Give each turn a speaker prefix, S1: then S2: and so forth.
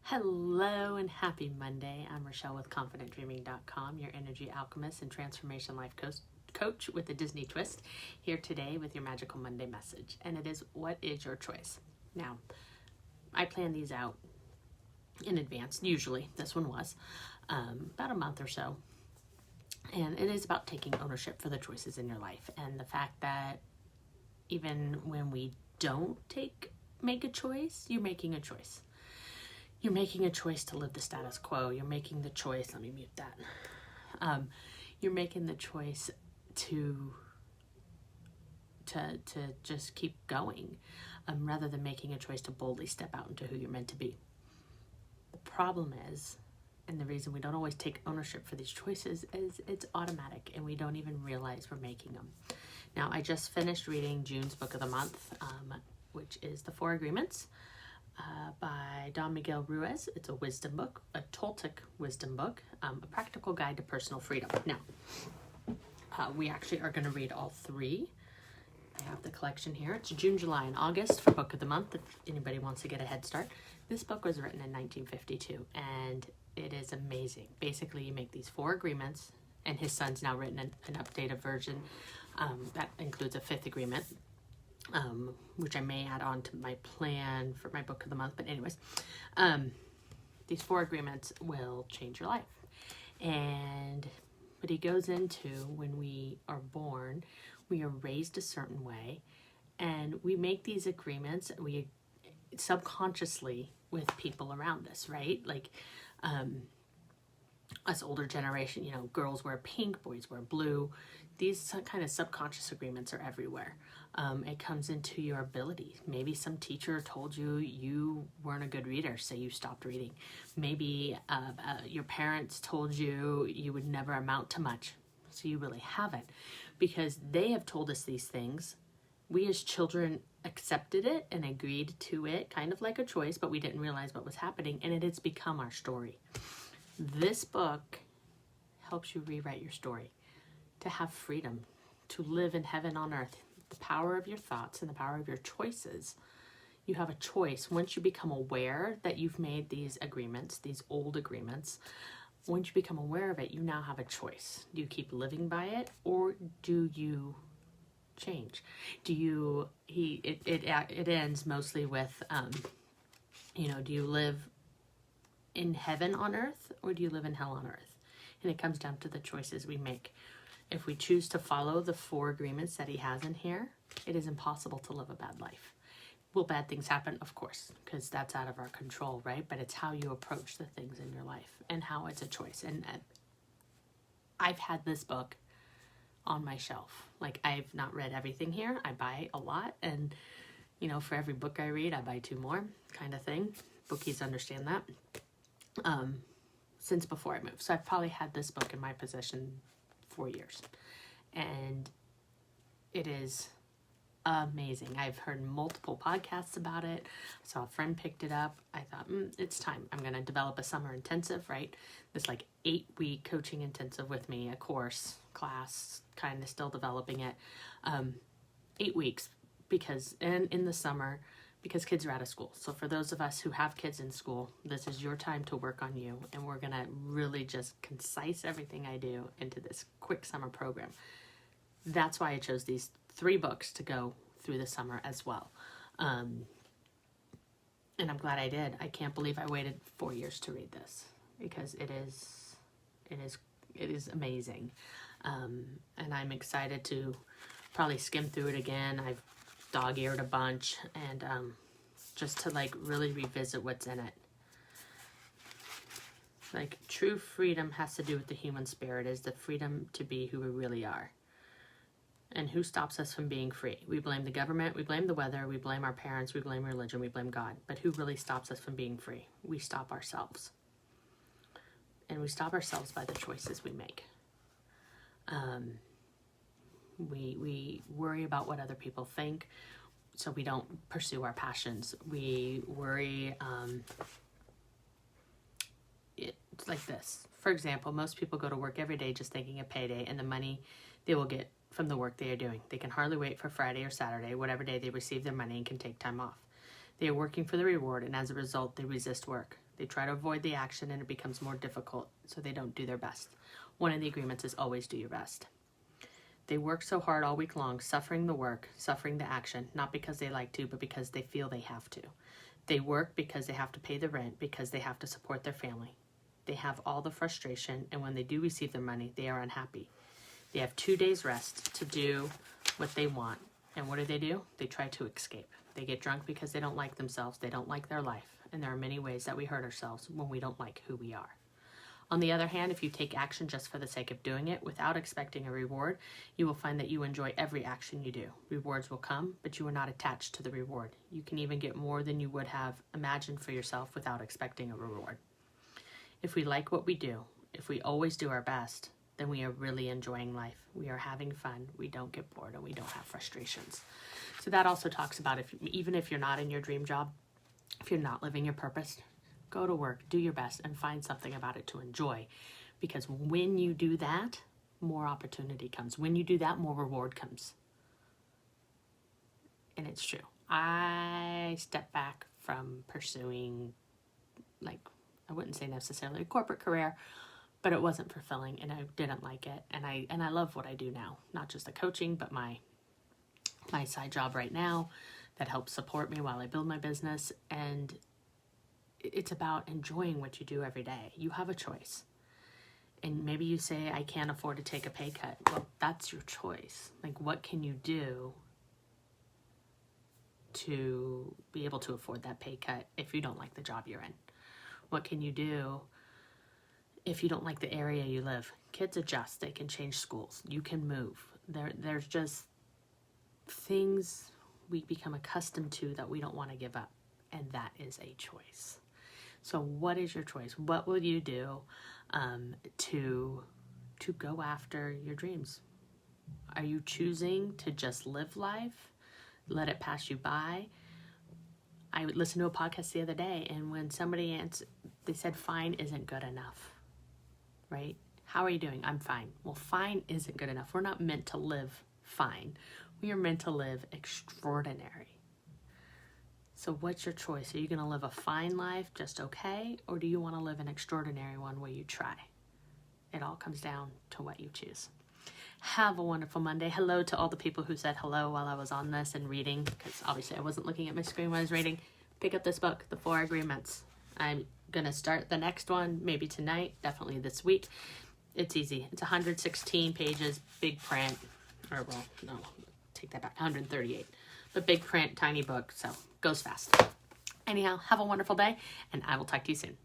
S1: Hello and happy Monday. I'm Rochelle with ConfidentDreaming.com, your energy alchemist and transformation life coach with a Disney twist, here today with your Magical Monday message. And it is, what is your choice? Now, I plan these out in advance, usually. This one was about a month or so. And it is about taking ownership for the choices in your life. And the fact that even when we don't make a choice, you're making a choice. You're making a choice to live the status quo. You're making the choice, let me mute that. You're making the choice to just keep going, rather than making a choice to boldly step out into who you're meant to be. The problem is, and the reason we don't always take ownership for these choices, is it's automatic and we don't even realize we're making them. Now, I just finished reading June's book of the month, which is The Four Agreements. By Don Miguel Ruiz. It's a wisdom book, a Toltec wisdom book, a practical guide to personal freedom. Now, we actually are going to read all three. I have the collection here. It's June, July, and August for book of the month, if anybody wants to get a head start. This book was written in 1952, and it is amazing. Basically, you make these four agreements, and his son's now written an updated version that includes a fifth agreement, which I may add on to my plan for my book of the month. But anyways, these four agreements will change your life. And what he goes into, when we are born, we are raised a certain way, and we make these agreements, we subconsciously with people around us, right? Like, us older generation, girls wear pink, boys wear blue. These kind of subconscious agreements are everywhere. It comes into your ability. Maybe some teacher told you you weren't a good reader, so you stopped reading. Maybe your parents told you you would never amount to much, so you really haven't. Because they have told us these things, we as children accepted it and agreed to it, kind of like a choice, but we didn't realize what was happening, and it has become our story. This book helps you rewrite your story, to have freedom, to live in heaven on earth. The power of your thoughts and the power of your choices. You have a choice. Once you become aware that you've made these agreements, these old agreements, once you become aware of it, you now have a choice. Do you keep living by it, or do you change? It ends mostly with, do you live in heaven on earth, or do you live in hell on earth? And it comes down to the choices we make. If we choose to follow the four agreements that he has in here, it is impossible to live a bad life. Will bad things happen? Of course, because that's out of our control, right? But it's how you approach the things in your life and how it's a choice. And I've had this book on my shelf. Like, I've not read everything here. I buy a lot, and for every book I read, I buy two more, kind of thing. Bookies understand that. Since before I moved. So I've probably had this book in my possession 4 years. And it is amazing. I've heard multiple podcasts about it. I saw a friend picked it up. I thought, it's time. I'm going to develop a summer intensive, right? This 8-week coaching intensive with me, a class, kind of still developing it. 8 weeks because in the summer, because kids are out of school. So for those of us who have kids in school, this is your time to work on you. And we're going to really just concise everything I do into this quick summer program. That's why I chose these 3 books to go through the summer as well. And I'm glad I did. I can't believe I waited 4 years to read this, because it is amazing. And I'm excited to probably skim through it again. I've dog-eared a bunch, and just to really revisit what's in it. True freedom has to do with the human spirit, is the freedom to be who we really are. And who stops us from being free? We blame the government, we blame the weather, we blame our parents, we blame religion, we blame God. But who really stops us from being free? We stop ourselves. And we stop ourselves by the choices we make. We worry about what other people think, so we don't pursue our passions. We worry, it's like this. For example, most people go to work every day just thinking of payday and the money they will get from the work they are doing. They can hardly wait for Friday or Saturday, whatever day they receive their money, and can take time off. They are working for the reward, and as a result, they resist work. They try to avoid the action and it becomes more difficult, so they don't do their best. One of the agreements is always do your best. They work so hard all week long, suffering the work, suffering the action, not because they like to, but because they feel they have to. They work because they have to pay the rent, because they have to support their family. They have all the frustration, and when they do receive their money, they are unhappy. They have 2 days rest to do what they want. And what do? They try to escape. They get drunk because they don't like themselves, they don't like their life, and there are many ways that we hurt ourselves when we don't like who we are. On the other hand, if you take action just for the sake of doing it without expecting a reward, you will find that you enjoy every action you do. Rewards will come, but you are not attached to the reward. You can even get more than you would have imagined for yourself without expecting a reward. If we like what we do, if we always do our best, then we are really enjoying life. We are having fun. We don't get bored, and we don't have frustrations. So that also talks about even if you're not in your dream job, if you're not living your purpose, go to work, do your best, and find something about it to enjoy. Because when you do that, more opportunity comes. When you do that, more reward comes. And it's true. I stepped back from pursuing, I wouldn't say necessarily a corporate career, but it wasn't fulfilling and I didn't like it. And I love what I do now, not just the coaching, but my side job right now that helps support me while I build my business. And it's about enjoying what you do every day. You have a choice. And maybe you say, I can't afford to take a pay cut. Well, that's your choice. What can you do to be able to afford that pay cut if you don't like the job you're in? What can you do if you don't like the area you live? Kids adjust. They can change schools. You can move. There's just things we become accustomed to that we don't want to give up. And that is a choice. So what is your choice? What will you do to go after your dreams? Are you choosing to just live life, let it pass you by? I listened to a podcast the other day, and when somebody answered, they said, fine isn't good enough, right? How are you doing? I'm fine. Well, fine isn't good enough. We're not meant to live fine. We are meant to live extraordinary. So what's your choice? Are you going to live a fine life, just okay? Or do you want to live an extraordinary one where you try? It all comes down to what you choose. Have a wonderful Monday. Hello to all the people who said hello while I was on this and reading, because obviously I wasn't looking at my screen when I was reading. Pick up this book, The 4 Agreements. I'm going to start the next one, maybe tonight, definitely this week. It's easy. It's 116 pages, big print. Or, well, no, take that back, 138. But big print, tiny book, so goes fast. Anyhow, have a wonderful day, and I will talk to you soon.